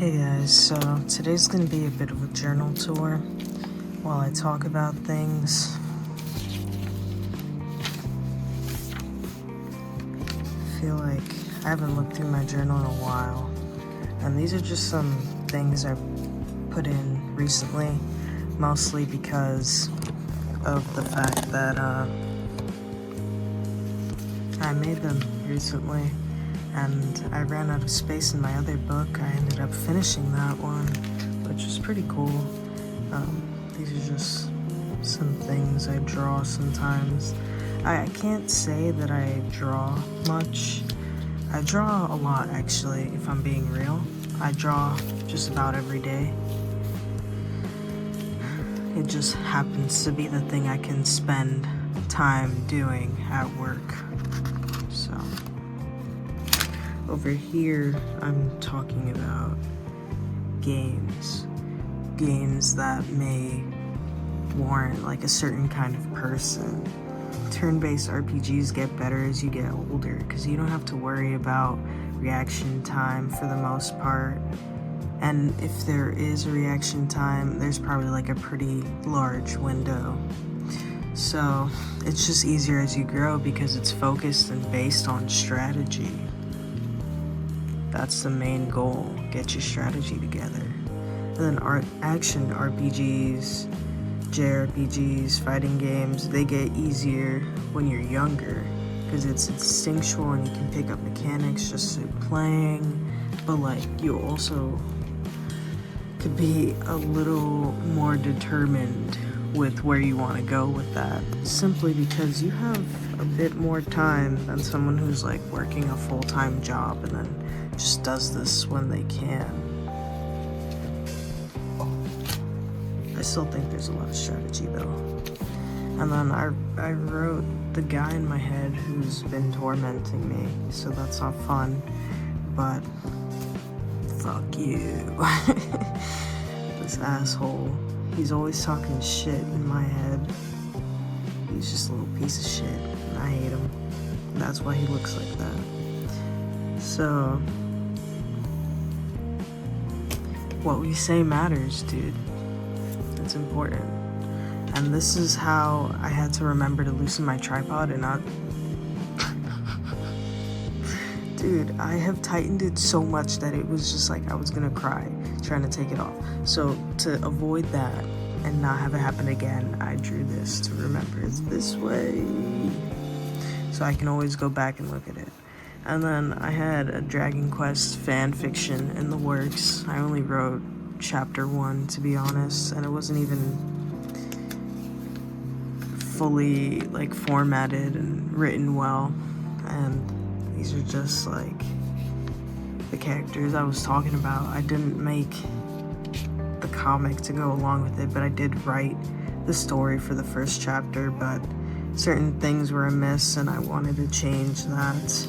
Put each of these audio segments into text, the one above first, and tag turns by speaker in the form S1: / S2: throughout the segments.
S1: Hey guys, so today's gonna be a bit of a journal tour while I talk about things. I feel like I haven't looked through my journal in a while, and these are just some things I put in recently, mostly because of the fact that I made them recently. And I ran out of space in my other book. I ended up finishing that one, which was pretty cool. These are just some things I draw sometimes. I can't say that I draw much. I draw a lot, actually, if I'm being real. I draw just about every day. It just happens to be the thing I can spend time doing at work. So over here, I'm talking about games that may warrant like a certain kind of person. Turn-based RPGs get better as you get older because you don't have to worry about reaction time for the most part. And if there is a reaction time, there's probably like a pretty large window. So it's just easier as you grow because it's focused and based on strategy. That's the main goal, get your strategy together. And then action RPGs, JRPGs, fighting games, they get easier when you're younger because it's instinctual and you can pick up mechanics just through playing, but like you also could be a little more determined with where you want to go with that, simply because you have a bit more time than someone who's like working a full-time job and then just does this when they can. I still think there's a lot of strategy though. And then I wrote the guy in my head who's been tormenting me, so that's not fun, but fuck you. This asshole. He's always talking shit in my head. He's just a little piece of shit, and I hate him. That's why he looks like that. So, what we say matters, dude. It's important. And this is how I had to remember to loosen my tripod and not... Dude, I have tightened it so much that it was just like I was gonna cry trying to take it off. So to avoid that and not have it happen again, I drew this to remember it's this way. So I can always go back and look at it. And then I had a Dragon Quest fan fiction in the works. I only wrote chapter 1, to be honest, and it wasn't even fully like formatted and written well. And these are just like the characters I was talking about. I didn't make the comic to go along with it, but I did write the story for the first chapter, but certain things were amiss and I wanted to change that.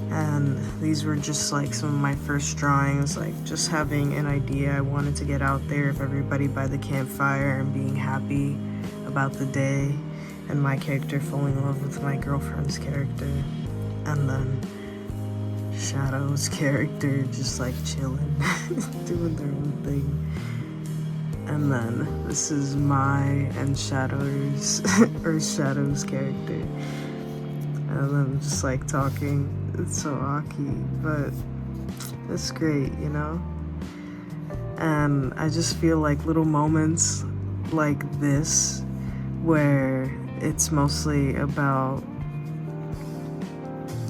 S1: And these were just like some of my first drawings, like just having an idea I wanted to get out there of everybody by the campfire and being happy about the day, and my character falling in love with my girlfriend's character, and then Shadow's character just like chilling, doing their own thing. And then this is my and Shadow's or Shadow's character, and then just like talking. It's so awkward, but it's great, you know? And I just feel like little moments like this where it's mostly about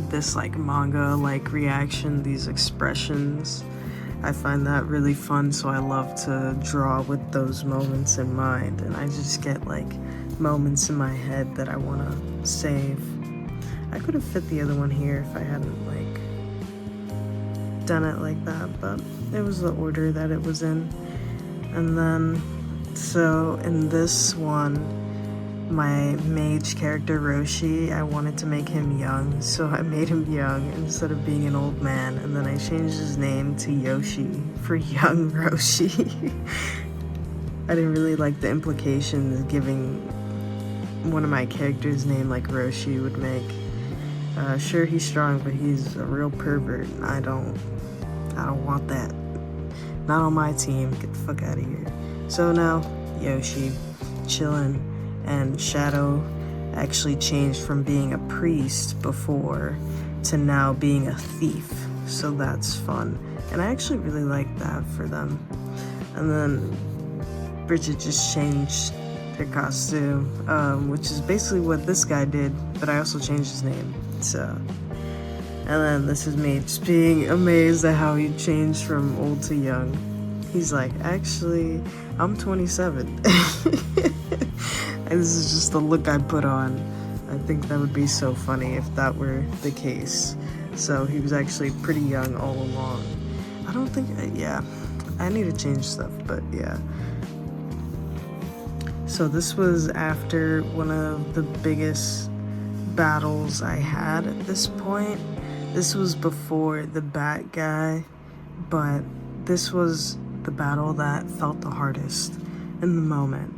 S1: this like manga like reaction, these expressions. I find that really fun, so I love to draw with those moments in mind, and I just get like moments in my head that I want to save. I could have fit the other one here if I hadn't like done it like that, but it was the order that it was in. And then so in this one, my mage character Roshi, I wanted to make him young, so I made him young instead of being an old man, and then I changed his name to Yoshi for young Roshi. I didn't really like the implications giving one of my characters' name like Roshi would make. Sure, he's strong, but he's a real pervert, and I don't I don't want that. Not on my team. Get the fuck out of here. So now, Yoshi, chillin', and Shadow actually changed from being a priest before to now being a thief. So that's fun. And I actually really like that for them. And then Bridget just changed her costume, which is basically what this guy did, but I also changed his name. So, and then this is me just being amazed at how he changed from old to young. He's like, actually, I'm 27. And this is just the look I put on. I think that would be so funny if that were the case. So he was actually pretty young all along. I don't think, yeah, I need to change stuff, but yeah. So this was after one of the biggest battles I had at this point. This was before the bat guy, but this was the battle that felt the hardest in the moment.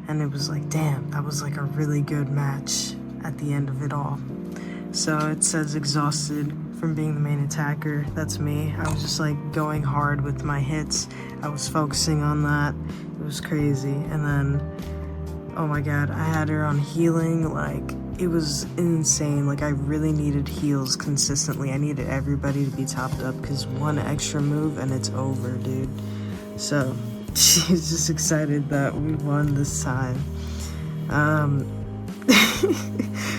S1: And it was like, damn, that was like a really good match at the end of it all. So it says exhausted from being the main attacker. That's me. I was just like going hard with my hits. I was focusing on that. It was crazy. And then, oh my god, I had her on healing. Like, it was insane. Like, I really needed heals consistently. I needed everybody to be topped up because one extra move and it's over, dude. So she's just excited that we won this time.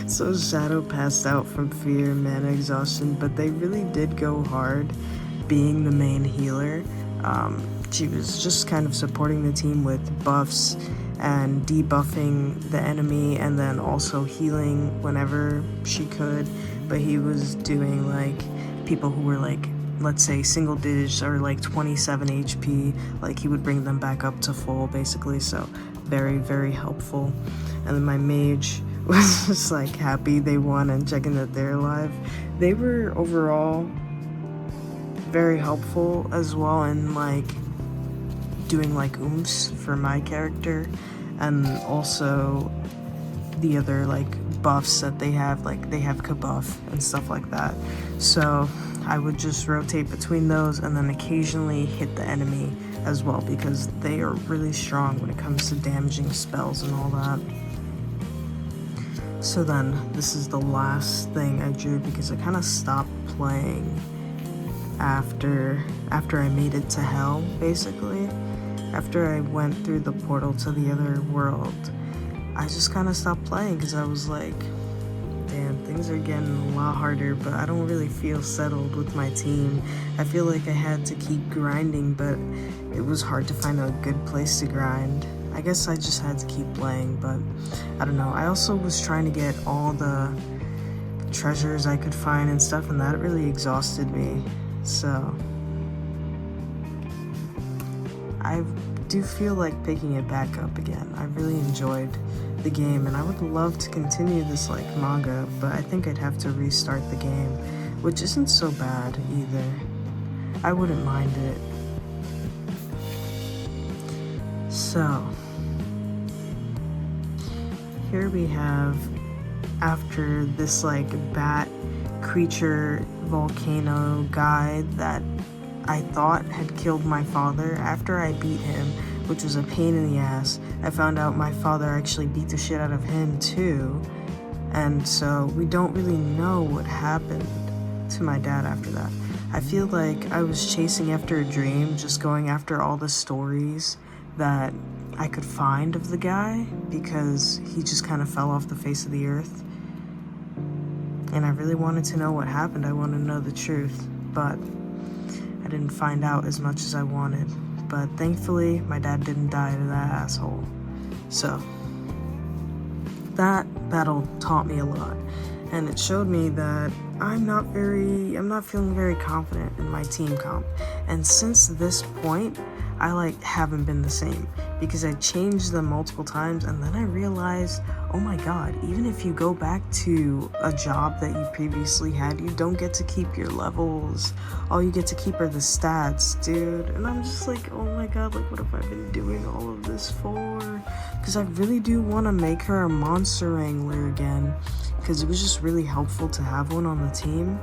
S1: So Shadow passed out from fear and mana exhaustion, but they really did go hard being the main healer. She was just kind of supporting the team with buffs and debuffing the enemy, and then also healing whenever she could. But he was doing like people who were like, let's say single digits or like 27 HP, like he would bring them back up to full basically. So very, very helpful. And then my mage was just like happy they won and checking that they're alive. They were overall very helpful as well, and like doing like oomphs for my character, and also the other like buffs that they have, like they have kabuff and stuff like that. So I would just rotate between those and then occasionally hit the enemy as well, because they are really strong when it comes to damaging spells and all that. So then this is the last thing I drew because I kind of stopped playing after I made it to hell, basically. After I went through the portal to the other world, I just kind of stopped playing because I was like, damn, things are getting a lot harder, but I don't really feel settled with my team. I feel like I had to keep grinding, but it was hard to find a good place to grind. I guess I just had to keep playing, but I don't know. I also was trying to get all the treasures I could find and stuff, and that really exhausted me. So I do feel like picking it back up again. I really enjoyed the game, and I would love to continue this like manga, but I think I'd have to restart the game, which isn't so bad either. I wouldn't mind it. So here we have, after this like bat creature volcano guy that I thought had killed my father, after I beat him, which was a pain in the ass, I found out my father actually beat the shit out of him too. And so we don't really know what happened to my dad after that. I feel like I was chasing after a dream, just going after all the stories that I could find of the guy, because he just kind of fell off the face of the earth. And I really wanted to know what happened. I wanted to know the truth, but I didn't find out as much as I wanted. But thankfully, my dad didn't die to that asshole. So that battle taught me a lot, and it showed me that I'm not feeling very confident in my team comp. And since this point, I like haven't been the same, because I changed them multiple times, and then I realized, oh my god, even if you go back to a job that you previously had, you don't get to keep your levels. All you get to keep are the stats, dude. And I'm just like, oh my god, like what have I been doing all of this for? Because I really do want to make her a monster wrangler again, because it was just really helpful to have one on the team.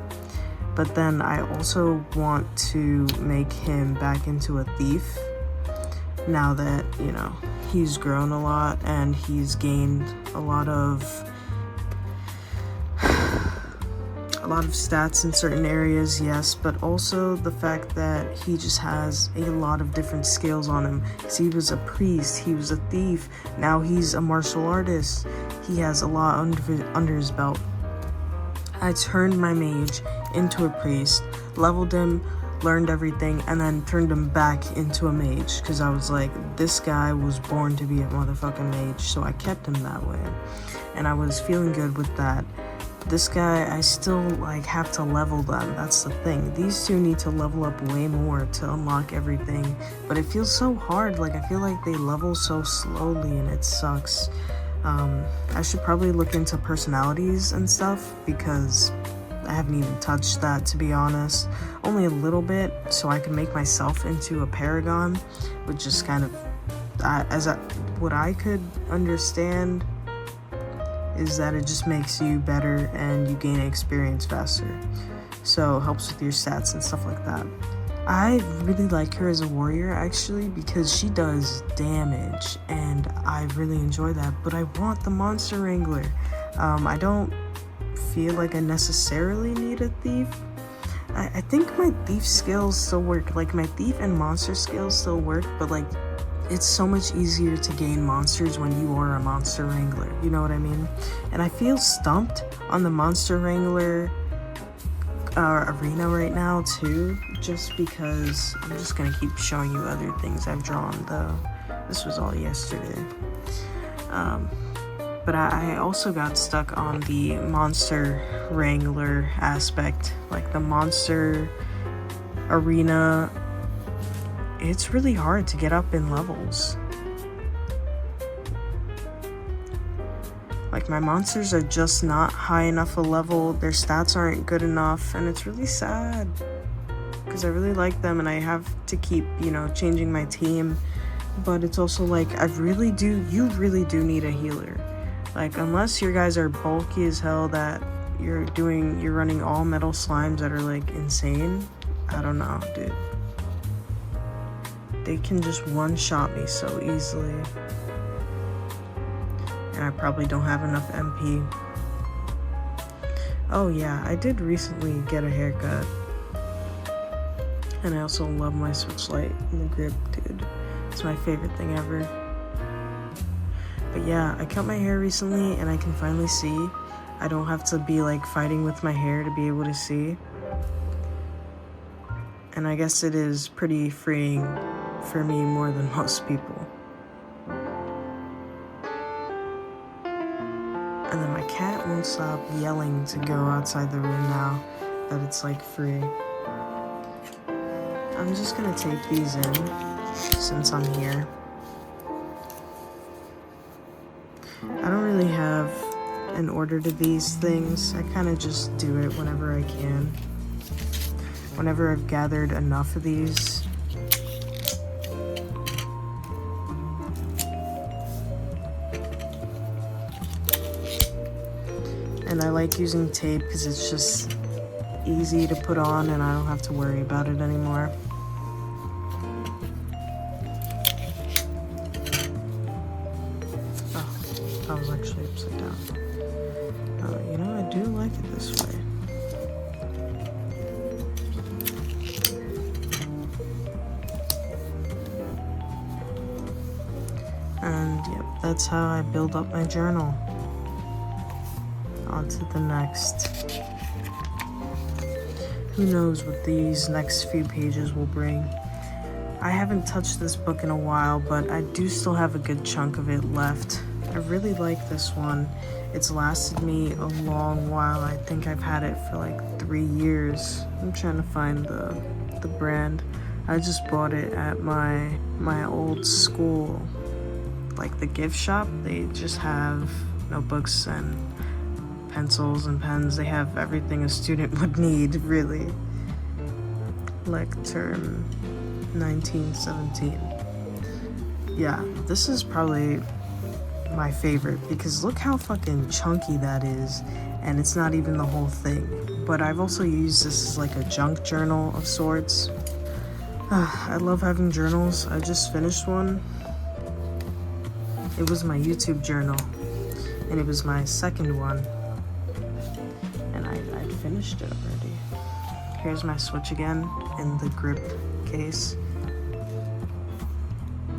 S1: But then I also want to make him back into a thief now that, you know, he's grown a lot and he's gained a lot of stats in certain areas, yes, but also the fact that he just has a lot of different skills on him. Because he was a priest, he was a thief, now he's a martial artist. He has a lot under his belt. I turned my mage into a priest, leveled him, learned everything, and then turned him back into a mage, because I was like, this guy was born to be a motherfucking mage, so I kept him that way, and I was feeling good with that. This guy, I still like have to level them. That's the thing. These two need to level up way more to unlock everything, but it feels so hard. Like, I feel like they level so slowly and it sucks. I should probably look into personalities and stuff, because I haven't even touched that, to be honest. Only a little bit, so I can make myself into a paragon, which is kind of, what I could understand is that it just makes you better and you gain experience faster. So it helps with your stats and stuff like that. I really like her as a warrior, actually, because she does damage and I really enjoy that. But I want the monster wrangler. I don't feel like I necessarily need a thief. I think my thief skills still work. Like, my thief and monster skills still work, but like, it's so much easier to gain monsters when you are a monster wrangler, you know what I mean? And I feel stumped on the monster wrangler arena right now too, just because I'm just gonna keep showing you other things I've drawn, though this was all yesterday. But I also got stuck on the monster wrangler aspect, like the monster arena. It's really hard to get up in levels. Like, my monsters are just not high enough a level, their stats aren't good enough, and it's really sad. Because I really like them and I have to keep, you know, changing my team. But it's also like, you really do need a healer. Like, unless your guys are bulky as hell that you're running all metal slimes that are like insane, I don't know, dude. They can just one-shot me so easily. And I probably don't have enough MP. Oh yeah, I did recently get a haircut. And I also love my switch light and the grip, dude. It's my favorite thing ever. But yeah, I cut my hair recently and I can finally see. I don't have to be like fighting with my hair to be able to see. And I guess it is pretty freeing for me more than most people. And then my cat won't stop yelling to go outside the room now that it's like free. I'm just gonna tape these in since I'm here. I don't really have an order to these things. I kind of just do it whenever I can. Whenever I've gathered enough of these. And I like using tape because it's just easy to put on and I don't have to worry about it anymore. Oh, that was actually upside down. You know, I do like it this way. And yep, that's how I build up my journal. On to the next. Who knows what these next few pages will bring. I haven't touched this book in a while, but I do still have a good chunk of it left. I really like this one. It's lasted me a long while. I think I've had it for like 3 years. I'm trying to find the brand. I just bought it at my old school, like the gift shop. They just have notebooks and pencils and pens. They have everything a student would need, really. Like term 1917. Yeah, this is probably my favorite because look how fucking chunky that is, and it's not even the whole thing, but I've also used this as like a junk journal of sorts. I love having journals. I just finished one. It was my YouTube journal, and it was my second one, and I finished it already. Here's my Switch again in the grip case.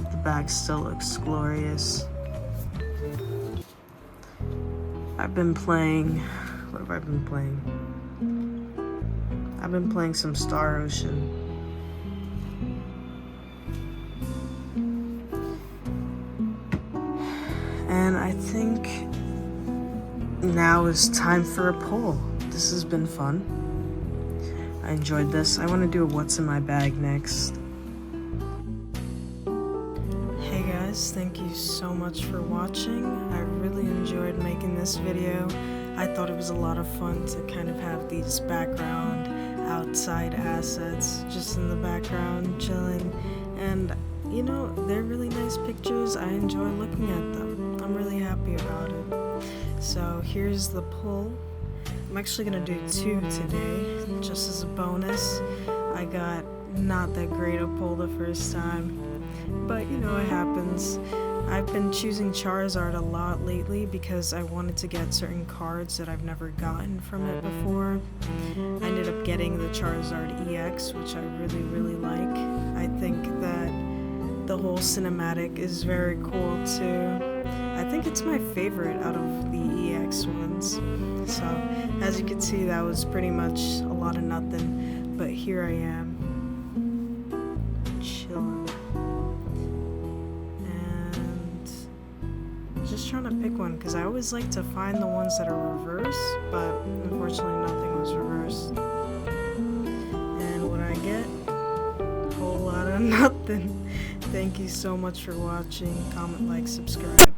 S1: The back still looks glorious. I've been playing, what have I been playing? I've been playing some Star Ocean. And I think now is time for a poll. This has been fun. I enjoyed this. I want to do a what's in my bag next. Hey guys, thank you so much for watching. I really enjoyed making this video. I thought it was a lot of fun to kind of have these background outside assets just in the background chilling, and you know, they're really nice pictures. I enjoy looking at them. I'm really happy about it. So here's the poll. I'm actually gonna do 2 today, just as a bonus. I got not that great a poll the first time, but you know, it happens. I've been choosing Charizard a lot lately because I wanted to get certain cards that I've never gotten from it before. I ended up getting the Charizard EX, which I really like. I think that the whole cinematic is very cool too. I think it's my favorite out of the EX ones. So, as you can see, that was pretty much a lot of nothing, but here I am, chilling. Just trying to pick one because I always like to find the ones that are reversed, but unfortunately nothing was reversed. And what I get? A whole lot of nothing. Thank you so much for watching. Comment, like, subscribe.